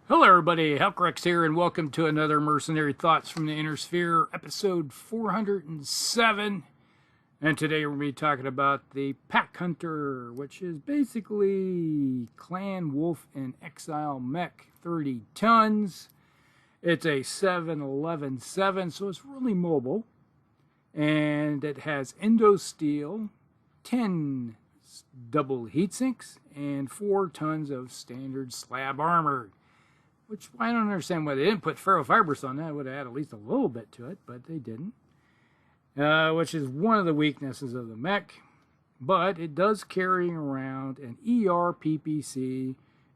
Hello everybody, Helcrex here, and welcome to another Mercenary Thoughts from the Inner Sphere, episode 407. And today we're going to be talking about the Pack Hunter, which is basically Clan Wolf and Exile mech, 30 tons. It's a 7.11.7, so it's really mobile. And it has endo steel, 10 double heat sinks, and 4 tons of standard slab armor. Which I don't understand why they didn't put ferrofibrous on that. It would have had at least a little bit to it, but they didn't. Which is one of the weaknesses of the mech. But it does carry around an ER PPC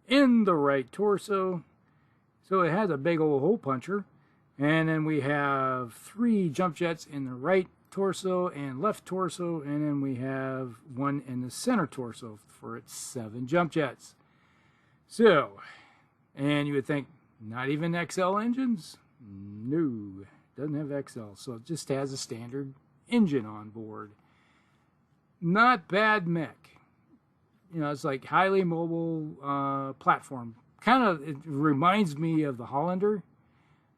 in the right torso. So it has a big old hole puncher. And then we have 3 jump jets in the right torso and left torso. And then we have 1 in the center torso for its 7 jump jets. So... and you would think, not even XL engines? No, doesn't have XL, so it just has a standard engine on board. Not bad mech. You know, it's like highly mobile platform. Kind of, it reminds me of the Hollander,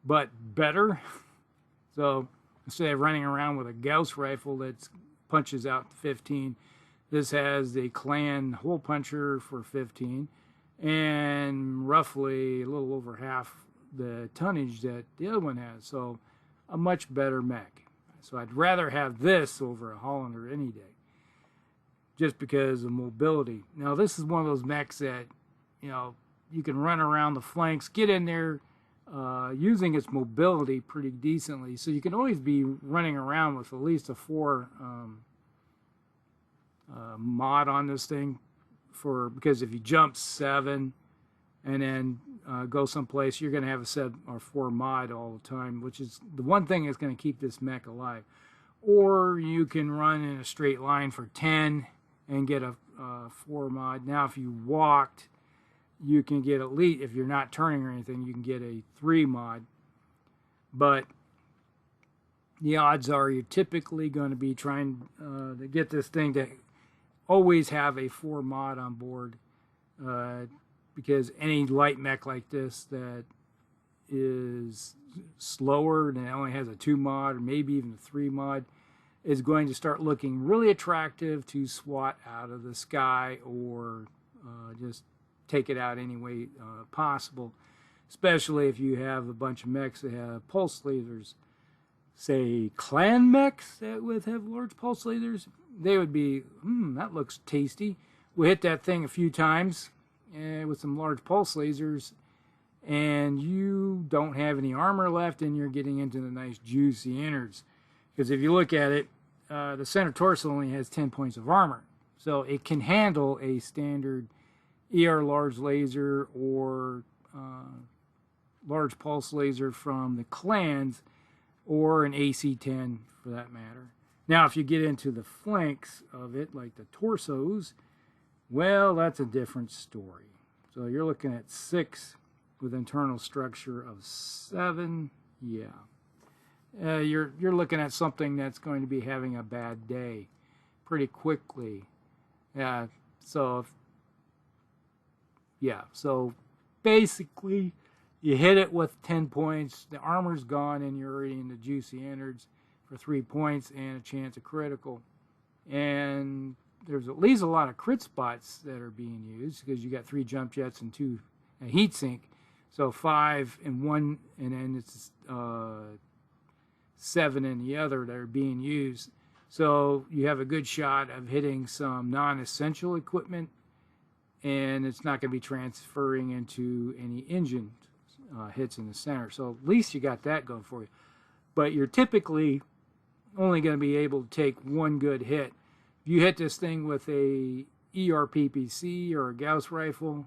but better. So instead of running around with a Gauss rifle that punches out 15, this has the Clan hole puncher for 15. And roughly a little over half the tonnage that the other one has. So a much better mech. So I'd rather have this over a Hollander any day. Just because of mobility. Now this is one of those mechs that, you know, you can run around the flanks, get in there using its mobility pretty decently. So you can always be running around with at least a 4 mod on this thing. Because if you jump 7 and then go someplace, you're going to have a 7 or 4 mod all the time, which is the one thing that's going to keep this mech alive. Or you can run in a straight line for 10 and get a 4 mod. Now, if you walked, you can get at least, if you're not turning or anything, you can get a 3 mod. But the odds are you're typically going to be trying to get this thing to always have a 4 mod on board, because any light mech like this that is slower and only has a 2 mod or maybe even a 3 mod is going to start looking really attractive to SWAT out of the sky or just take it out any way possible, especially if you have a bunch of mechs that have pulse lasers. Say clan mechs that would have large pulse lasers, they would be, that looks tasty. We hit that thing a few times with some large pulse lasers, and you don't have any armor left, and you're getting into the nice juicy innards. Because if you look at it, the center torso only has 10 points of armor, so it can handle a standard ER large laser or large pulse laser from the clans, or an AC-10 for that matter. Now, if you get into the flanks of it, like the torsos, well, that's a different story. So you're looking at 6 with internal structure of 7. Yeah. You're looking at something that's going to be having a bad day pretty quickly. So basically, you hit it with 10 points, the armor's gone, and you're already in the juicy innards for 3 points and a chance of critical. And there's at least a lot of crit spots that are being used because you got 3 jump jets and 2 heat sink. So 5 in one, and then it's 7 in the other that are being used. So you have a good shot of hitting some non-essential equipment, and it's not going to be transferring into any engine hits in the center. So at least you got that going for you. But you're typically only going to be able to take 1 good hit. If you hit this thing with a ER PPC or a Gauss rifle,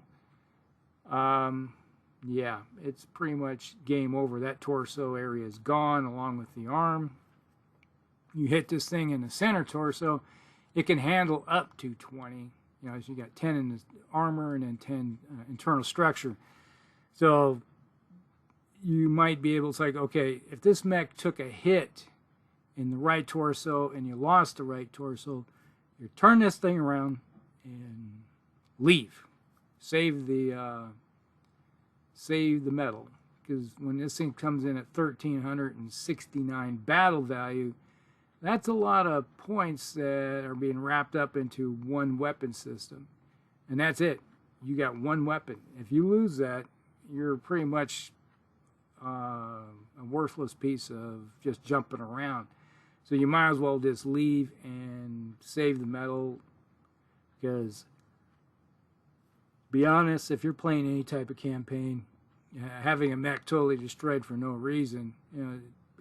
yeah, it's pretty much game over. That torso area is gone along with the arm. You hit this thing in the center torso, it can handle up to 20. You know, so you got 10 in the armor and then 10 internal structure. So you might be able to say, okay, if this mech took a hit in the right torso and you lost the right torso, you turn this thing around and leave. Save the save the metal. Because when this thing comes in at 1,369 battle value, that's a lot of points that are being wrapped up into one weapon system. And that's it. You got one weapon. If you lose that, you're pretty much a worthless piece of just jumping around. So you might as well just leave and save the metal, because, be honest, if you're playing any type of campaign, having a mech totally destroyed for no reason,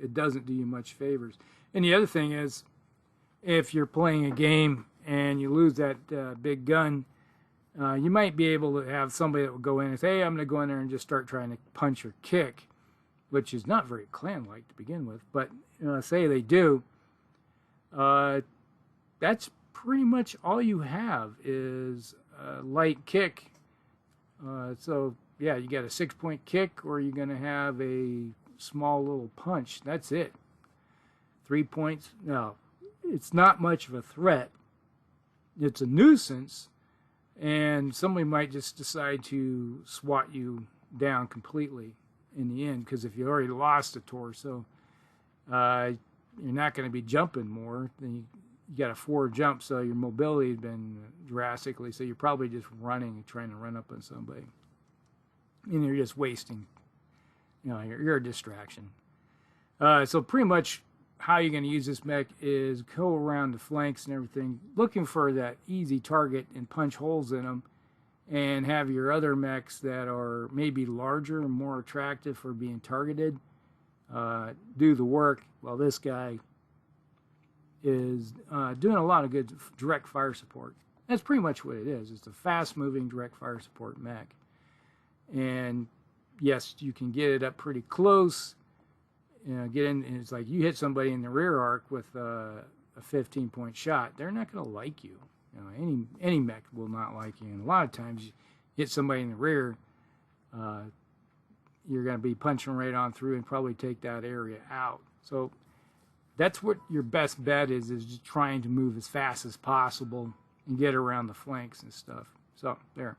it doesn't do you much favors. And the other thing is, if you're playing a game and you lose that big gun, you might be able to have somebody that will go in and say, hey, I'm going to go in there and just start trying to punch or kick, which is not very clan-like to begin with. But say they do, that's pretty much all you have is a light kick. So, yeah, you got a 6-point kick, or you're going to have a small little punch. That's it. 3 points. No, it's not much of a threat. It's a nuisance, and somebody might just decide to swat you down completely in the end, because if you already lost a torso, you're not going to be jumping more. Then you got a 4 jump, so your mobility has been drastically, so you're probably just running and trying to run up on somebody. And you're just wasting, you're a distraction. So pretty much how you're going to use this mech is go around the flanks and everything, looking for that easy target and punch holes in them, and have your other mechs that are maybe larger and more attractive for being targeted do the work, while this guy is doing a lot of good direct fire support. That's pretty much what it is. It's a fast-moving direct fire support mech. And yes, you can get it up pretty close. Get in, and it's like you hit somebody in the rear arc with a 15-point shot, they're not going to like you. Any mech will not like you. And a lot of times, you hit somebody in the rear, you're going to be punching right on through and probably take that area out. So that's what your best bet is just trying to move as fast as possible and get around the flanks and stuff. So there.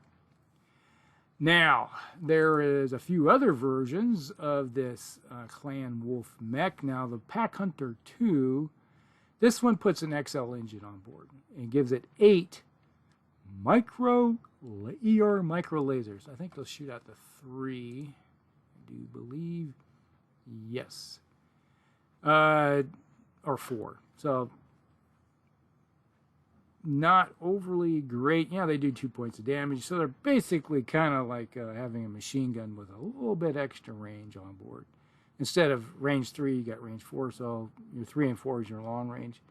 Now, there is a few other versions of this Clan Wolf mech. Now, the Pack Hunter 2, this one puts an XL engine on board and gives it 8 micro lasers. I think they'll shoot out the 3, I do believe. Yes. Or 4. So, not overly great. Yeah, they do 2 points of damage, so they're basically kind of like having a machine gun with a little bit extra range on board. Instead of range 3, you got range 4, so your 3 and 4 is your long range.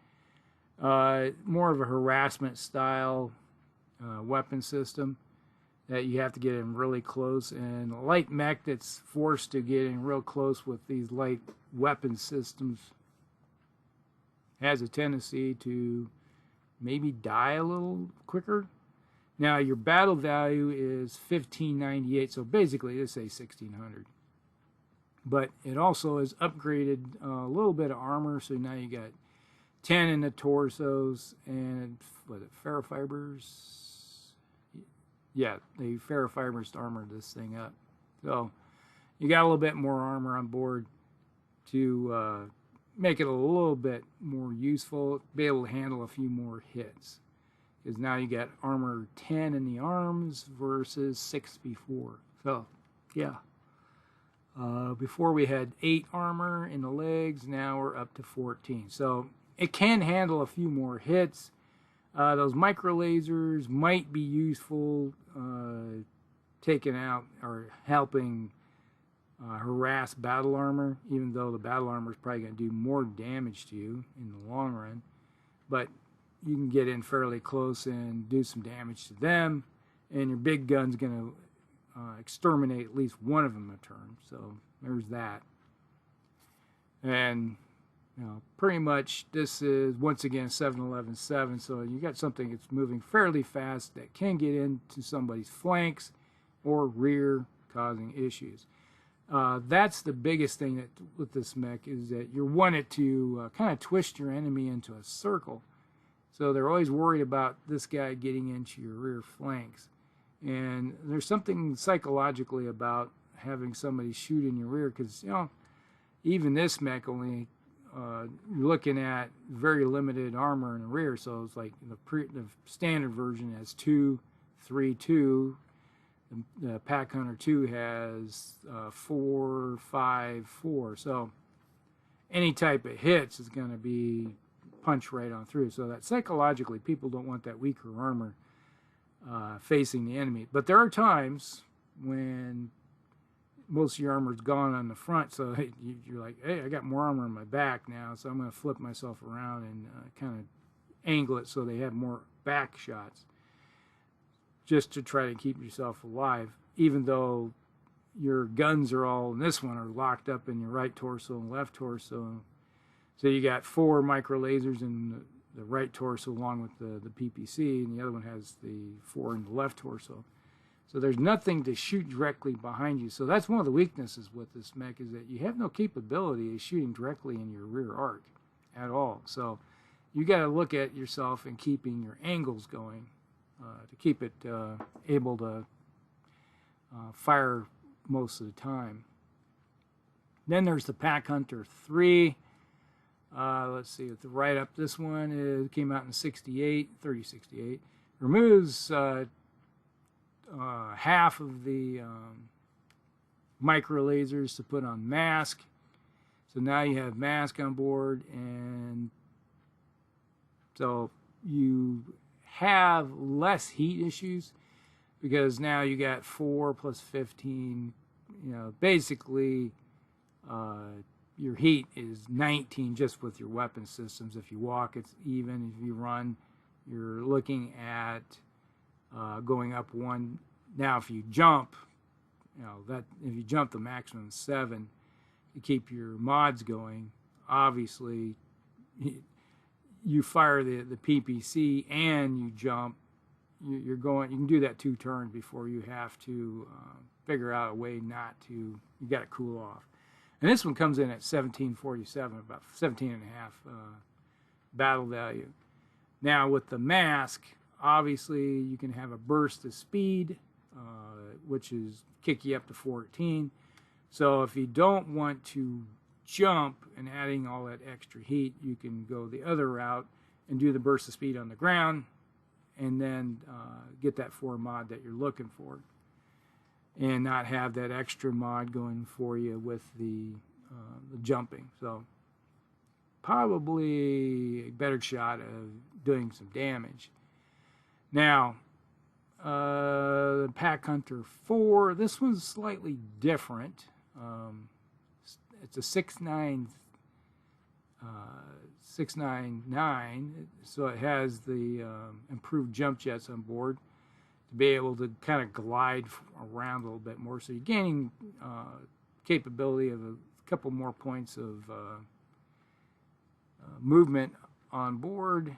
More of a harassment style weapon system that you have to get in really close, and a light mech that's forced to get in real close with these light weapon systems has a tendency to maybe die a little quicker. Now, your battle value is 1598, so basically let's say 1600. But it also is upgraded a little bit of armor, so now you got 10 in the torsos, and ferrofibers? Yeah, the ferrofibers to armor this thing up. So you got a little bit more armor on board to make it a little bit more useful, be able to handle a few more hits. Because now you got armor 10 in the arms versus 6 before. So, yeah. Before we had 8 armor in the legs, now we're up to 14. So, it can handle a few more hits. Those micro lasers might be useful taking out or helping harass battle armor, even though the battle armor is probably going to do more damage to you in the long run. But you can get in fairly close and do some damage to them, and your big gun's going to exterminate at least one of them a turn. So there's that. And pretty much this is once again 7-11-7, so you got something that's moving fairly fast that can get into somebody's flanks or rear, causing issues. That's the biggest thing that with this mech is that you want it to kind of twist your enemy into a circle. So they're always worried about this guy getting into your rear flanks. And there's something psychologically about having somebody shoot in your rear, because you know, even this mech only you're looking at very limited armor in the rear. So it's like the standard version has 2, 3, 2. The Pack Hunter 2 has 4, 5, 4. So any type of hits is going to be punch right on through. So that psychologically, people don't want that weaker armor facing the enemy. But there are times when most of your armor's gone on the front, so hey, you're like, hey, I got more armor on my back now, so I'm going to flip myself around and kind of angle it so they have more back shots, just to try to keep yourself alive, even though your guns are all, in this one, are locked up in your right torso and left torso. So you got 4 micro lasers in the right torso along with the PPC, and the other one has the 4 in the left torso. So there's nothing to shoot directly behind you. So that's one of the weaknesses with this mech, is that you have no capability of shooting directly in your rear arc at all. So you got to look at yourself and keeping your angles going to keep it able to fire most of the time. Then there's the Pack Hunter 3. Let's see, at the right up, this one came out in 3068. Removes half of the micro lasers to put on mask. So now you have mask on board, and so you have less heat issues, because now you got 4 plus 15, you know, basically your heat is 19 just with your weapon systems. If you walk, it's even. If you run, you're looking at going up 1. Now if you jump, you know, that if you jump, the maximum is 7 to keep your mods going. Obviously you fire the PPC and you jump, you can do that 2 turns before you have to figure out a way not to, you got to cool off. And this one comes in at 1747, about 17.5 battle value. Now with the mask, obviously you can have a burst of speed, which is kick you up to 14. So if you don't want to jump and adding all that extra heat, you can go the other route and do the burst of speed on the ground, and then get that 4 mod that you're looking for, and not have that extra mod going for you with the jumping. So probably a better shot of doing some damage. Now the Pack Hunter 4, this one's slightly different. It's a 699, so it has the improved jump jets on board to be able to kind of glide around a little bit more. So you're gaining capability of a couple more points of movement on board.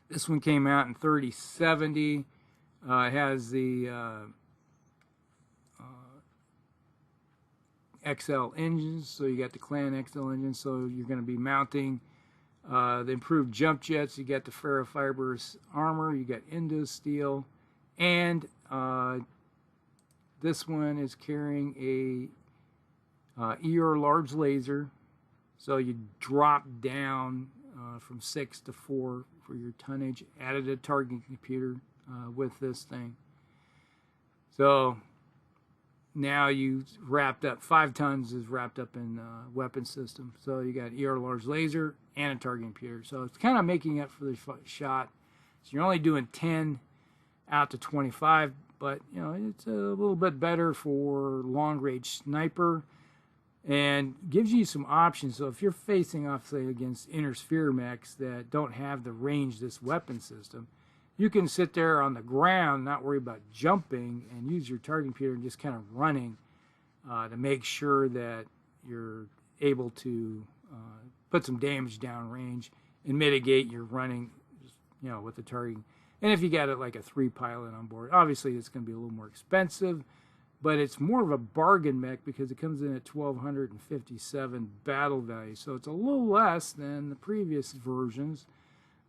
This one came out in 3070. It has the XL engines, so you got the Clan XL engines, so you're going to be mounting the improved jump jets. You got the ferrofibrous armor, you got Indo steel, and this one is carrying a ER large laser, so you drop down from 6 to 4 for your tonnage. Added a targeting computer with this thing, so now you wrapped up 5 tons is wrapped up in weapon system. So you got ER large laser and a targeting computer. So it's kind of making up for the shot. So you're only doing 10 out to 25, but you know, it's a little bit better for long range sniper and gives you some options. So if you're facing off, say, against inner sphere mechs that don't have the range this weapon system, you can sit there on the ground, not worry about jumping, and use your targeting computer and just kind of running to make sure that you're able to put some damage down range and mitigate your running, you know, with the targeting. And if you got it like a 3 pilot on board, obviously it's going to be a little more expensive, but it's more of a bargain mech because it comes in at 1,257 battle value. So it's a little less than the previous versions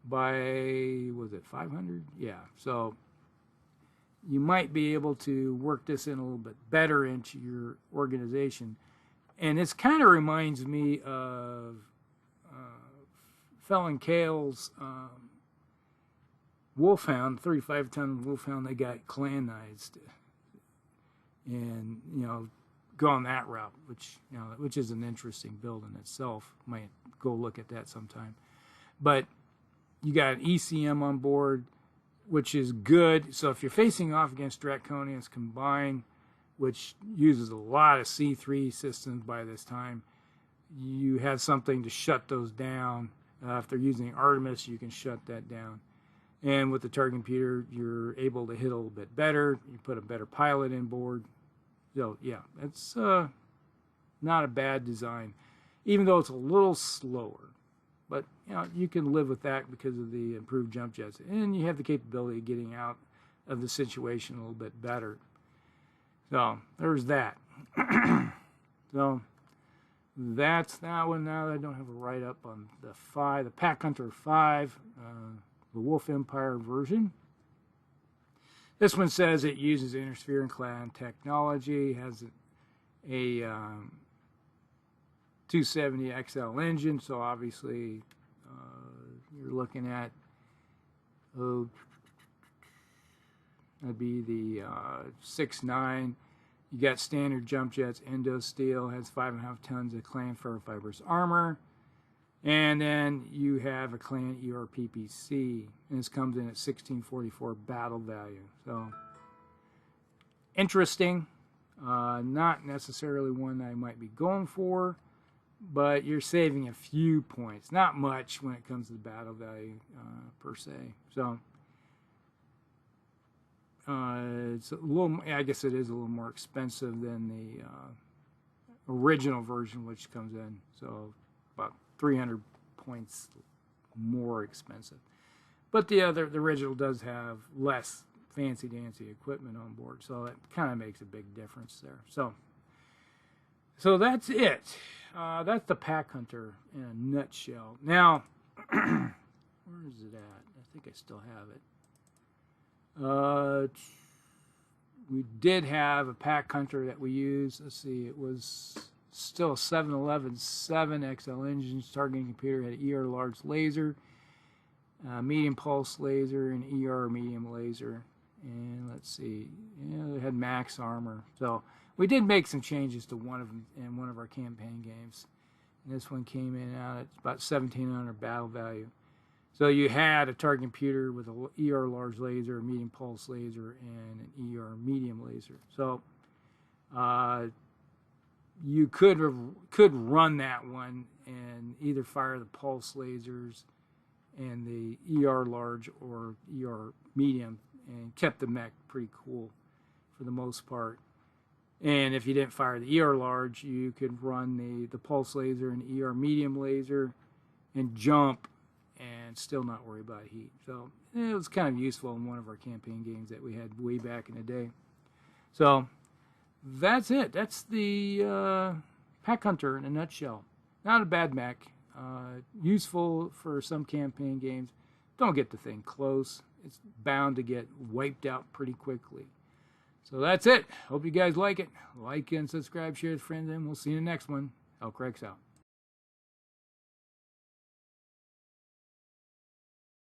by, was it 500? Yeah, so you might be able to work this in a little bit better into your organization. And this kind of reminds me of Felon Kale's Wolfhound, 35-ton Wolfhound. They got clanized, and go on that route, which is an interesting build in itself. Might go look at that sometime. But you got an ECM on board, which is good. So if you're facing off against Draconians Combined, which uses a lot of C3 systems by this time, you have something to shut those down. If they're using Artemis, you can shut that down. And with the target computer, you're able to hit a little bit better. You put a better pilot in board. So yeah, it's not a bad design, even though it's a little slower. But you can live with that because of the improved jump jets, and you have the capability of getting out of the situation a little bit better. So there's that. So that's that one. Now I don't have a write-up on the Pack Hunter 5, the Wolf Empire version. This one says it uses Intersphere and Clan technology, has a 270 XL engine, so obviously you're looking at that'd be the 6.9. You got standard jump jets, endo steel, has 5.5 tons of Clan ferrofibrous armor, and then you have a Clan ERPPC, and this comes in at 1644 battle value. So interesting, not necessarily one I might be going for, but you're saving a few points, not much when it comes to the battle value per se. So it's a little, I guess it is a little more expensive than the original version, which comes in, so about 300 points more expensive. But the original does have less fancy dancy equipment on board, so that kind of makes a big difference there. So that's it. That's the Pack Hunter in a nutshell. Now, where is it at? I think I still have it. We did have a Pack Hunter that we used. Let's see, it was still a 711-7 XL engines. Targeting computer had an ER large laser, medium pulse laser, and ER medium laser. And let's see, it had max armor. So we did make some changes to one of them in one of our campaign games. And this one came in out at about 1700 battle value. So you had a target computer with an ER large laser, a medium pulse laser, and an ER medium laser. So you could run that one and either fire the pulse lasers and the ER large or ER medium, and kept the mech pretty cool for the most part. And if you didn't fire the ER large, you could run the pulse laser and ER medium laser and jump and still not worry about heat. So it was kind of useful in one of our campaign games that we had way back in the day. So that's it. That's the Pack Hunter in a nutshell. Not a bad mech. Useful for some campaign games. Don't get the thing close. It's bound to get wiped out pretty quickly. So that's it. Hope you guys like it. Like and subscribe, share with friends, and we'll see you in the next one. Elcrex out.